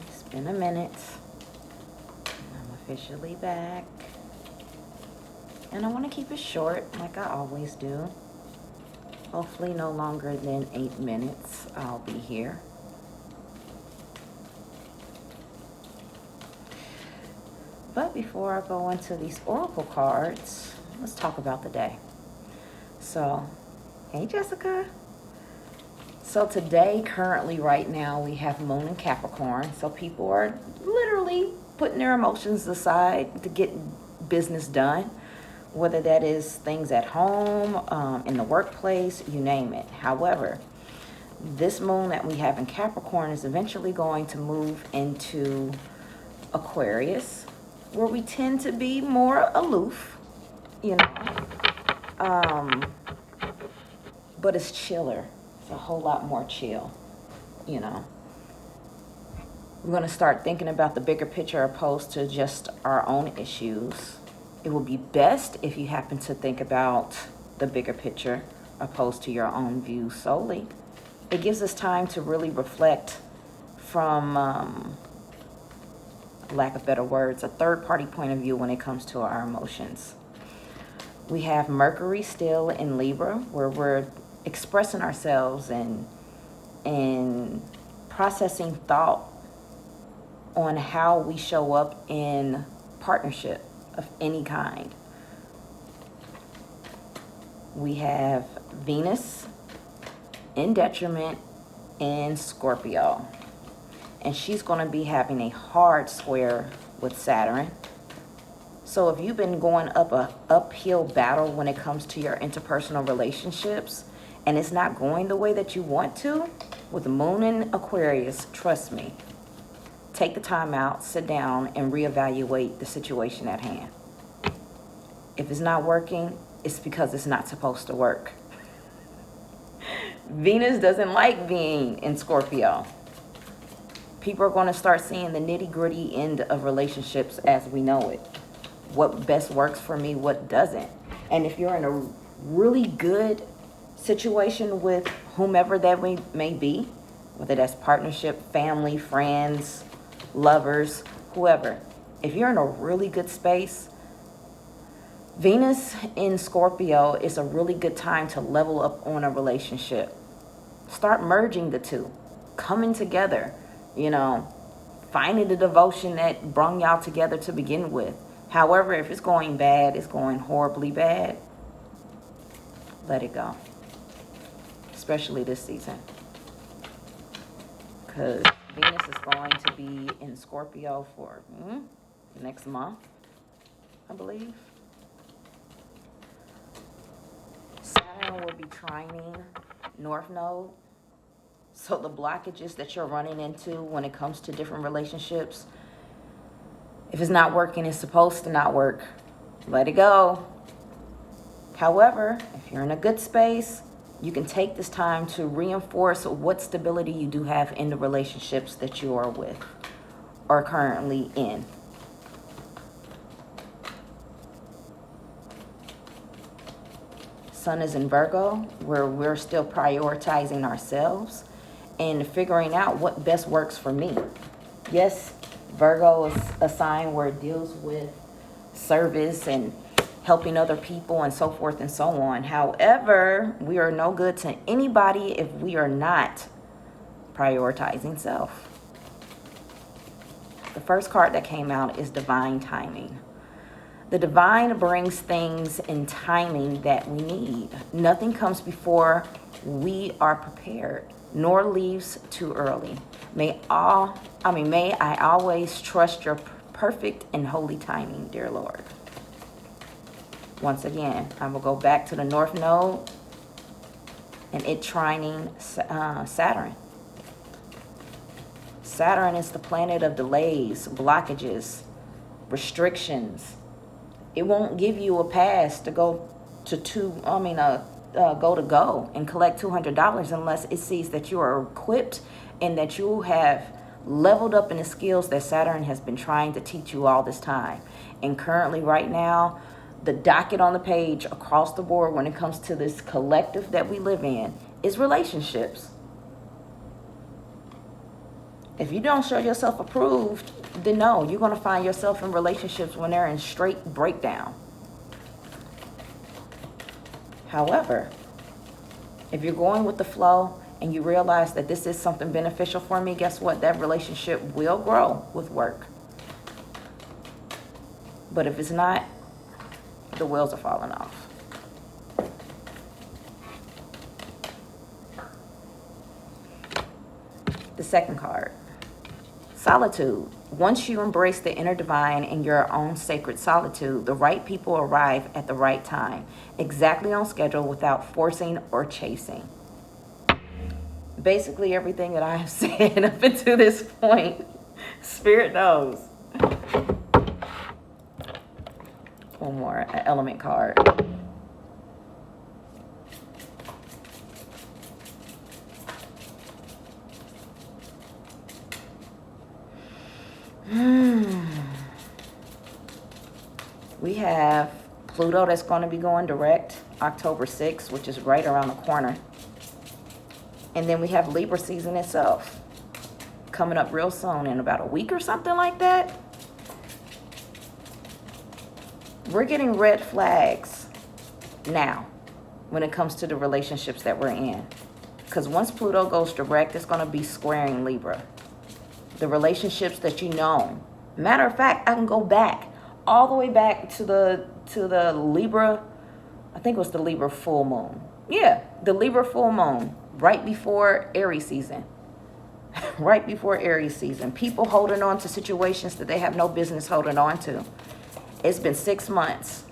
It's been a minute. I'm officially back. And I want to keep it short, like I always do. Hopefully no longer than 8 minutes I'll be here. But before I go into these oracle cards, let's talk about the day. So, hey Jessica. So today, currently right now, we have Moon in Capricorn. So people are literally putting their emotions aside to get business done. Whether that is things at home, in the workplace, you name it. However, this moon that we have in Capricorn is eventually going to move into Aquarius, where we tend to be more aloof, you know. But it's chiller. It's a whole lot more chill, you know. We're going to start thinking about the bigger picture opposed to just our own issues. It will be best if you happen to think about the bigger picture opposed to your own view solely. It gives us time to really reflect from, lack of better words, a third-party point of view when it comes to our emotions. We have Mercury still in Libra, where we're expressing ourselves and processing thought on how we show up in partnership of any kind. We have Venus in detriment in Scorpio, and she's going to be having a hard square with Saturn. So if you've been going up a uphill battle when it comes to your interpersonal relationships and it's not going the way that you want to, with the Moon in Aquarius, trust me, take the time out, sit down, and reevaluate the situation at hand. If it's not working, it's because it's not supposed to work. Venus doesn't like being in Scorpio. People are going to start seeing the nitty-gritty end of relationships as we know it. What best works for me, what doesn't. And if you're in a really good situation with whomever that may be, whether that's partnership, family, friends, lovers, whoever, if you're in a really good space, Venus in Scorpio is a really good time to level up on a relationship. Start merging the two, coming together, finding the devotion that brought y'all together to begin with. However, if it's going bad, it's going horribly bad, let it go. Especially this season. Because Venus is going to be in Scorpio for next month, I believe. Saturn will be trining North Node. So the blockages that you're running into when it comes to different relationships, if it's not working, it's supposed to not work. Let it go. However, if you're in a good space, you can take this time to reinforce what stability you do have in the relationships that you are with or currently in. Sun is in Virgo, where we're still prioritizing ourselves and figuring out what best works for me. Yes, Virgo is a sign where it deals with service and helping other people and so forth and so on. However, we are no good to anybody if we are not prioritizing self. The first card that came out is divine timing. The divine brings things in timing that we need. Nothing comes before we are prepared, nor leaves too early. May I always trust your perfect and holy timing, dear Lord. Once again, I will go back to the North Node and it trining Saturn. Saturn is the planet of delays, blockages, restrictions. It won't give you a pass to go and collect $200 unless it sees that you are equipped and that you have leveled up in the skills that Saturn has been trying to teach you all this time. And currently right now, the docket on the page across the board when it comes to this collective that we live in is relationships. If you don't show yourself approved, then no, you're going to find yourself in relationships when they're in straight breakdown. However, if you're going with the flow and you realize that this is something beneficial for me, guess what? That relationship will grow with work. But if it's not, the wheels are falling off. The second card, solitude. Once you embrace the inner divine in your own sacred solitude, the right people arrive at the right time, exactly on schedule, without forcing or chasing. Basically everything that I have said up until this point, Spirit knows. One more, an element card. We have Pluto that's going to be going direct October 6th, which is right around the corner. And then we have Libra season itself coming up real soon, in about a week or something like that. We're getting red flags now when it comes to the relationships that we're in. Because once Pluto goes direct, it's going to be squaring Libra. The relationships that you know. Matter of fact, I can go back all the way back to the Libra, I think it was the Libra full moon. Yeah, the Libra full moon, right before Aries season. Right before Aries season. People holding on to situations that they have no business holding on to. It's been 6 months.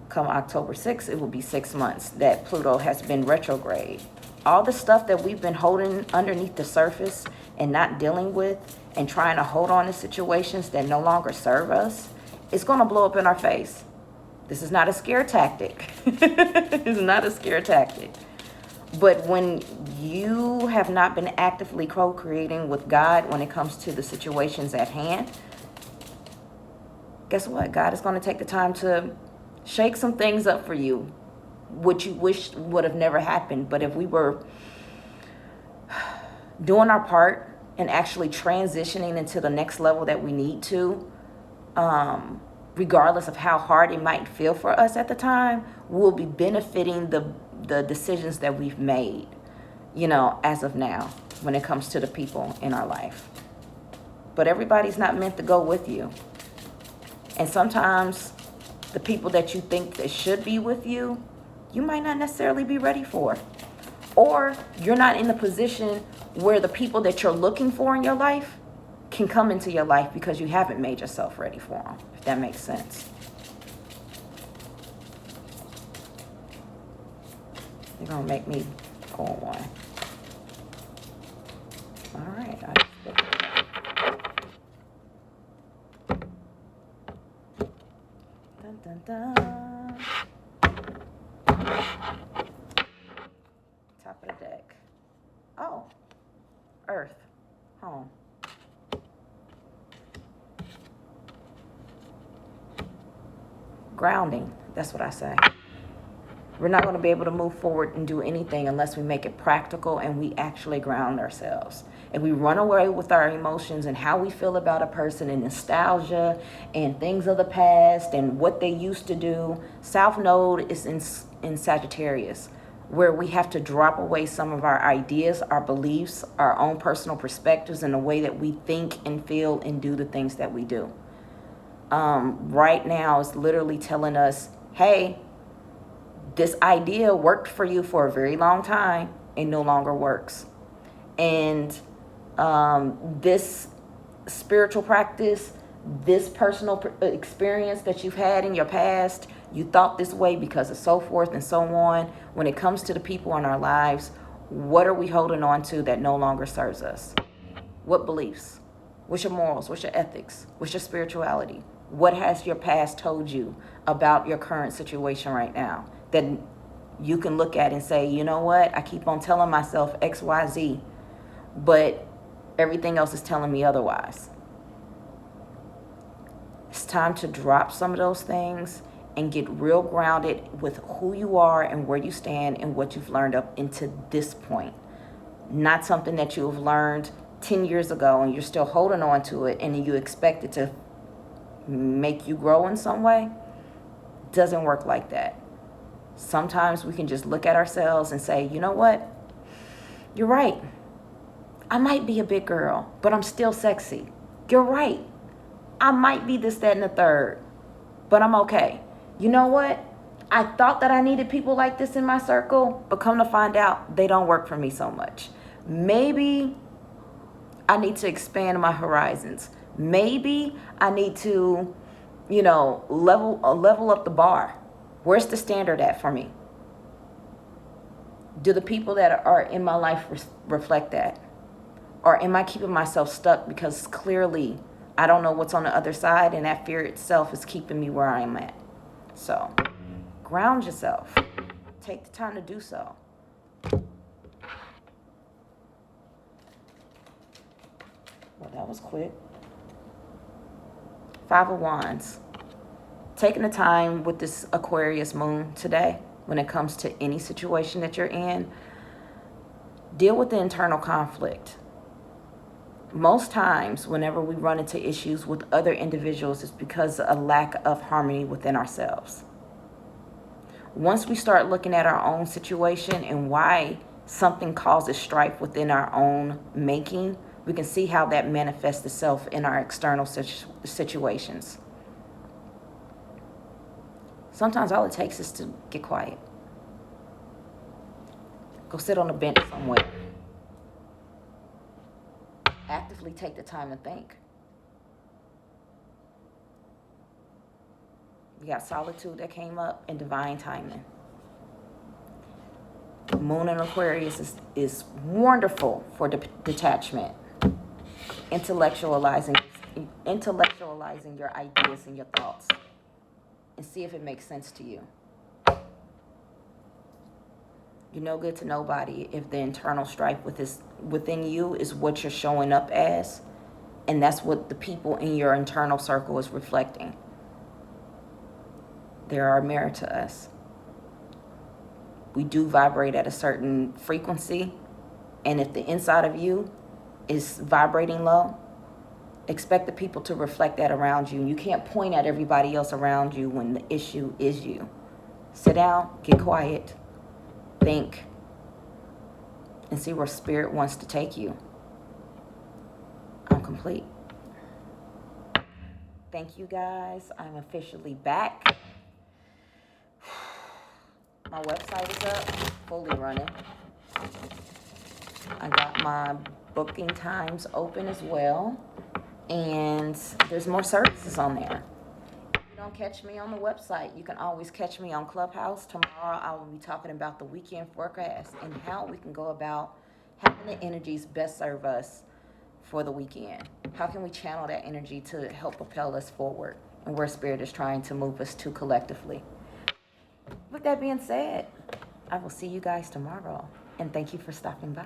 Come October 6th, it will be 6 months that Pluto has been retrograde. All the stuff that we've been holding underneath the surface and not dealing with and trying to hold on to situations that no longer serve us, it's going to blow up in our face. This is not a scare tactic. It's not a scare tactic. But when you have not been actively co-creating with God when it comes to the situations at hand, guess what? God is going to take the time to shake some things up for you, which you wish would have never happened. But if we were doing our part and actually transitioning into the next level that we need to, regardless of how hard it might feel for us at the time, we'll be benefiting the decisions that we've made, as of now, when it comes to the people in our life. But everybody's not meant to go with you. And sometimes the people that you think that should be with you, you might not necessarily be ready for. Or you're not in the position where the people that you're looking for in your life can come into your life because you haven't made yourself ready for them, if that makes sense. You're going to make me pull one. All right. Dun, dun, dun. Top of the deck. Oh. Earth. Home. Grounding. That's what I say. We're not going to be able to move forward and do anything unless we make it practical and we actually ground ourselves. If we run away with our emotions and how we feel about a person and nostalgia and things of the past and what they used to do, South Node is in Sagittarius, where we have to drop away some of our ideas, our beliefs, our own personal perspectives, and the way that we think and feel and do the things that we do. Right now is literally telling us, hey, this idea worked for you for a very long time and no longer works. And this spiritual practice, this personal experience that you've had in your past, you thought this way because of so forth and so on. When it comes to the people in our lives, what are we holding on to that no longer serves us? What beliefs? What's your morals? What's your ethics? What's your spirituality? What has your past told you about your current situation right now that you can look at and say, you know what? I keep on telling myself X, Y, Z, but everything else is telling me otherwise. It's time to drop some of those things and get real grounded with who you are and where you stand and what you've learned up into this point. Not something that you have learned 10 years ago and you're still holding on to it and you expect it to make you grow in some way, doesn't work like that. Sometimes we can just look at ourselves and say, you know what? You're right. I might be a big girl, but I'm still sexy. You're right. I might be this, that, and the third, but I'm okay. You know what? I thought that I needed people like this in my circle, but come to find out, they don't work for me so much. Maybe I need to expand my horizons. Maybe I need to, level up the bar. Where's the standard at for me? Do the people that are in my life reflect that? Or am I keeping myself stuck because clearly I don't know what's on the other side, and that fear itself is keeping me where I am at? So, ground yourself. Take the time to do so. Well, that was quick. 5 of Wands. Taking the time with this Aquarius moon today, when it comes to any situation that you're in, deal with the internal conflict. Most times, whenever we run into issues with other individuals, it's because of a lack of harmony within ourselves. Once we start looking at our own situation and why something causes strife within our own making, we can see how that manifests itself in our external situations. Sometimes all it takes is to get quiet. Go sit on a bench somewhere. Actively take the time to think. We got solitude that came up and divine timing. Moon in Aquarius is wonderful for detachment. Intellectualizing your ideas and your thoughts. And see if it makes sense to you. You're no good to nobody if the internal strife within you is what you're showing up as, and that's what the people in your internal circle is reflecting. They are a mirror to us. We do vibrate at a certain frequency, and if the inside of you is vibrating low, expect the people to reflect that around you. You can't point at everybody else around you when the issue is you. Sit down, get quiet, think, and see where spirit wants to take you. I'm complete. Thank you guys. I'm officially back. My website is up, fully running. I got my booking times open as well. And there's more services on there. If you don't catch me on the website, you can always catch me on Clubhouse. Tomorrow I will be talking about the weekend forecast and how we can go about having the energies best serve us for the weekend. How can we channel that energy to help propel us forward and where spirit is trying to move us to collectively. With that being said, I will see you guys tomorrow, and thank you for stopping by.